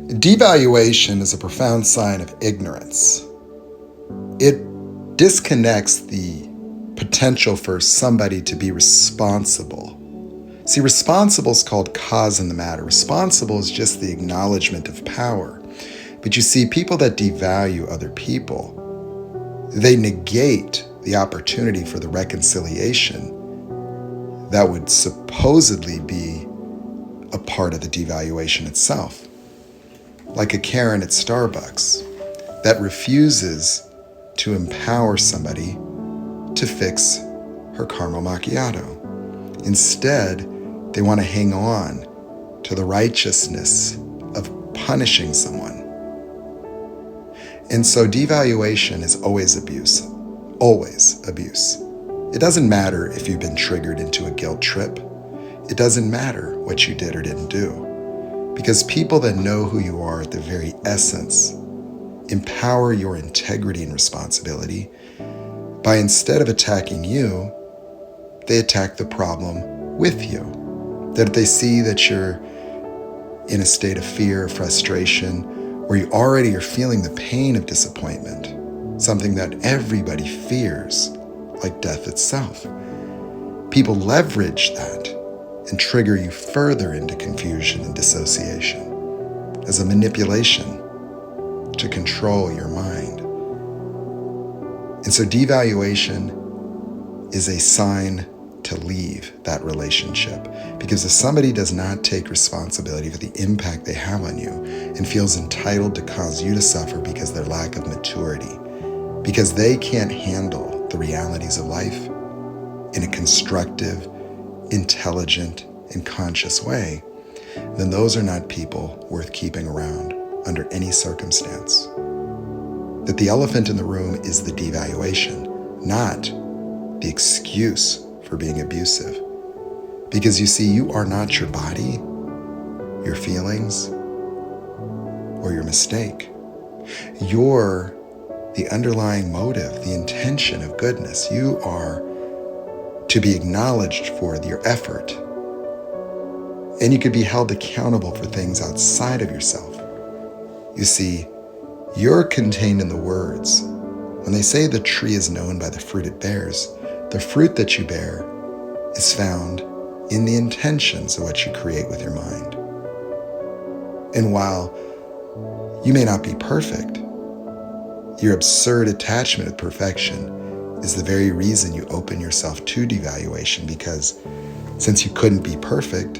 Devaluation is a profound sign of ignorance. It disconnects the potential for somebody to be responsible. See, responsible is called cause in the matter. Responsible is just the acknowledgement of power. But you see, people that devalue other people, they negate the opportunity for the reconciliation that would supposedly be a part of the devaluation itself. Like a Karen at Starbucks that refuses to empower somebody to fix her caramel macchiato. Instead, they want to hang on to the righteousness of punishing someone. And so devaluation is always abuse. Always abuse. It doesn't matter if you've been triggered into a guilt trip. It doesn't matter what you did or didn't do. Because people that know who you are at the very essence empower your integrity and responsibility by, instead of attacking you, they attack the problem with you. That they see that you're in a state of fear or frustration, where you already are feeling the pain of disappointment, something that everybody fears, like death itself. People leverage that and trigger you further into confusion and dissociation as a manipulation to control your mind. And so devaluation is a sign to leave that relationship, because if somebody does not take responsibility for the impact they have on you and feels entitled to cause you to suffer because of their lack of maturity, because they can't handle the realities of life in a constructive, intelligent, and conscious way, then those are not people worth keeping around under any circumstance. That the elephant in the room is the devaluation, not the excuse for being abusive. Because you see, you are not your body, your feelings, or your mistake. You're the underlying motive, the intention of goodness. You are to be acknowledged for your effort. And you could be held accountable for things outside of yourself. You see, you're contained in the words. When they say the tree is known by the fruit it bears, the fruit that you bear is found in the intentions of what you create with your mind. And while you may not be perfect, your absurd attachment with perfection is the very reason you open yourself to devaluation, because since you couldn't be perfect,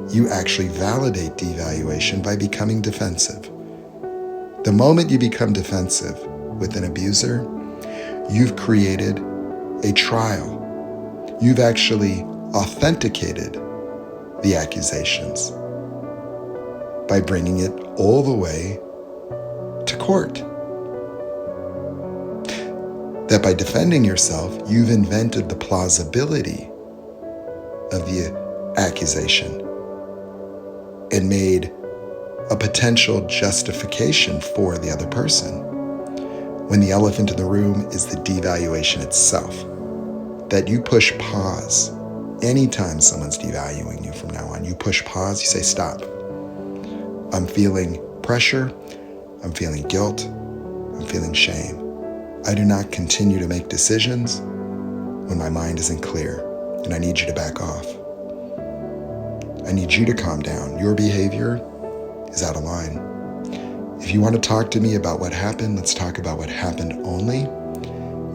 you actually validate devaluation by becoming defensive. The moment you become defensive with an abuser, you've created a trial. You've actually authenticated the accusations by bringing it all the way to court. That by defending yourself, you've invented the plausibility of the accusation and made a potential justification for the other person, when the elephant in the room is the devaluation itself. That you push pause anytime someone's devaluing you from now on. You push pause, you say, stop. I'm feeling pressure, I'm feeling guilt, I'm feeling shame. I do not continue to make decisions when my mind isn't clear, and I need you to back off. I need you to calm down. Your behavior is out of line. If you want to talk to me about what happened, let's talk about what happened only.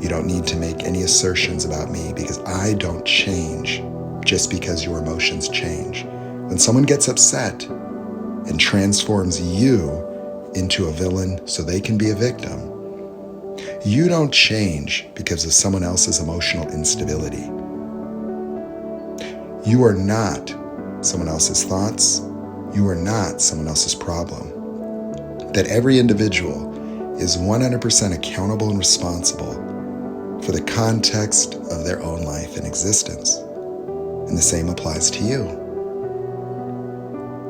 You don't need to make any assertions about me, because I don't change just because your emotions change. When someone gets upset and transforms you into a villain so they can be a victim, you don't change because of someone else's emotional instability. You are not someone else's thoughts. You are not someone else's problem. That every individual is 100% accountable and responsible for the context of their own life and existence. And the same applies to you.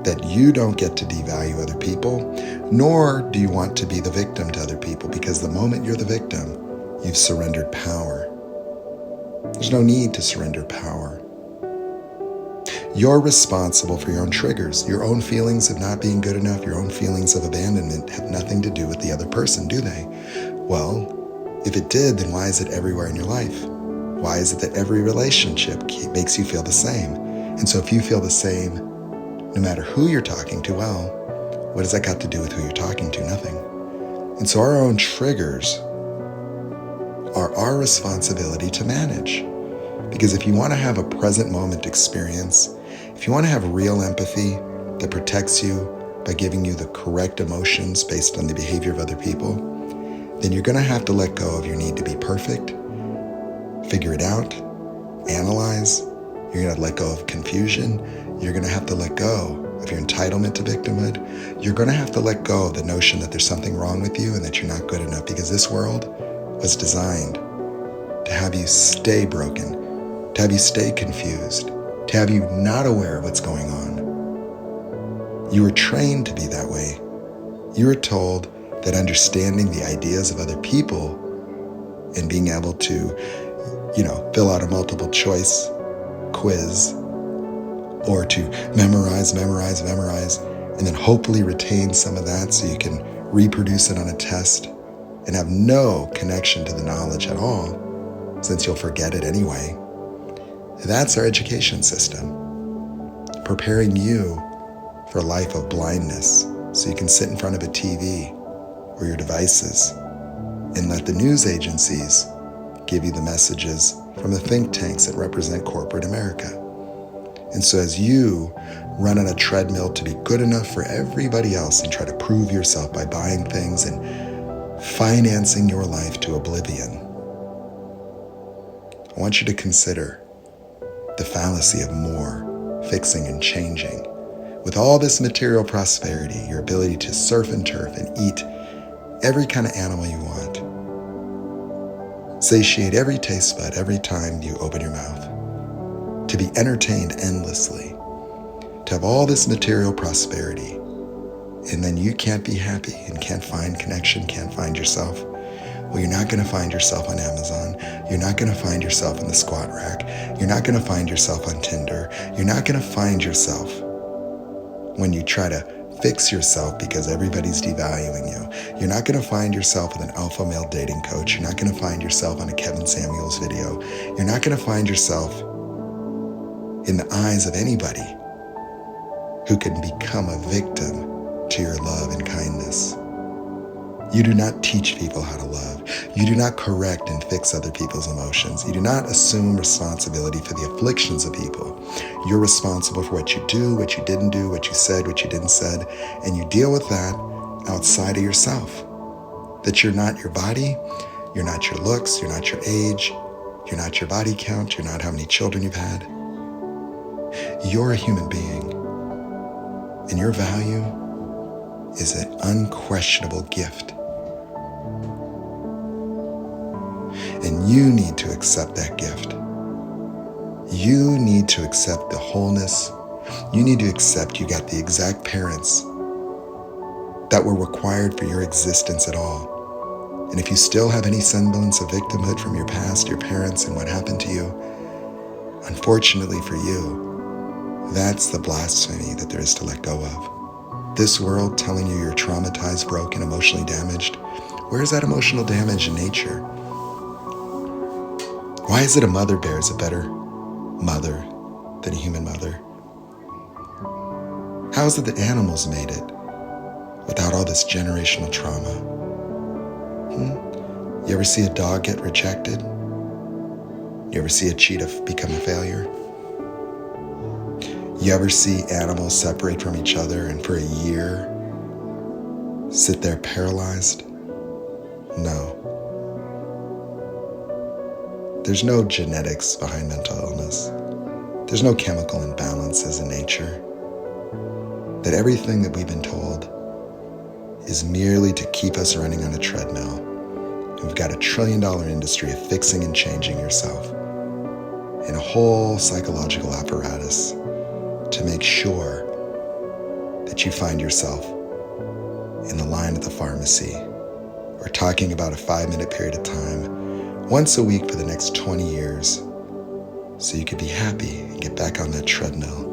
That you don't get to devalue other people, nor do you want to be the victim to other people, because the moment you're the victim, you've surrendered power. There's no need to surrender power. You're responsible for your own triggers. Your own feelings of not being good enough, your own feelings of abandonment have nothing to do with the other person, do they? Well, if it did, then why is it everywhere in your life? Why is it that every relationship makes you feel the same? And so if you feel the same, no matter who you're talking to, well, what has that got to do with who you're talking to? Nothing. And so our own triggers are our responsibility to manage. Because if you want to have a present moment experience, if you want to have real empathy that protects you by giving you the correct emotions based on the behavior of other people, then you're going to have to let go of your need to be perfect, figure it out, analyze. You're going to let go of confusion. You're going to have to let go of your entitlement to victimhood. You're going to have to let go of the notion that there's something wrong with you and that you're not good enough, because this world was designed to have you stay broken, to have you stay confused, to have you not aware of what's going on. You were trained to be that way. You were told that understanding the ideas of other people and being able to, fill out a multiple choice quiz, or to memorize, and then hopefully retain some of that so you can reproduce it on a test and have no connection to the knowledge at all, since you'll forget it anyway. That's our education system, preparing you for a life of blindness so you can sit in front of a TV or your devices and let the news agencies give you the messages from the think tanks that represent corporate America. And so as you run on a treadmill to be good enough for everybody else and try to prove yourself by buying things and financing your life to oblivion, I want you to consider the fallacy of more, fixing and changing. With all this material prosperity, your ability to surf and turf and eat every kind of animal you want, satiate every taste bud every time you open your mouth, to be entertained endlessly, to have all this material prosperity, and then you can't be happy and can't find connection, can't find yourself. Well, you're not going to find yourself on Amazon. You're not going to find yourself in the squat rack. You're not going to find yourself on Tinder. You're not going to find yourself when you try to fix yourself because everybody's devaluing you. You're not going to find yourself with an alpha male dating coach. You're not going to find yourself on a Kevin Samuels video. You're not going to find yourself in the eyes of anybody who can become a victim to your love and kindness. You do not teach people how to love. You do not correct and fix other people's emotions. You do not assume responsibility for the afflictions of people. You're responsible for what you do, what you didn't do, what you said, what you didn't said, and you deal with that outside of yourself. That you're not your body, you're not your looks, you're not your age, you're not your body count, you're not how many children you've had. You're a human being, and your value is an unquestionable gift. And you need to accept that gift. You need to accept the wholeness. You need to accept you got the exact parents that were required for your existence at all. And if you still have any semblance of victimhood from your past, your parents, and what happened to you, unfortunately for you, that's the blasphemy that there is to let go of. This world telling you you're traumatized, broken, emotionally damaged. Where's that emotional damage in nature? Why is it a mother bear is a better mother than a human mother? How is it that animals made it without all this generational trauma? You ever see a dog get rejected? You ever see a cheetah become a failure? You ever see animals separate from each other and for a year sit there paralyzed? No. There's no genetics behind mental illness. There's no chemical imbalances in nature. That everything that we've been told is merely to keep us running on a treadmill. And we've got $1 trillion industry of fixing and changing yourself and a whole psychological apparatus to make sure that you find yourself in the line at the pharmacy or talking about a 5-minute period of time once a week for the next 20 years so you could be happy and get back on that treadmill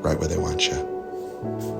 right where they want you.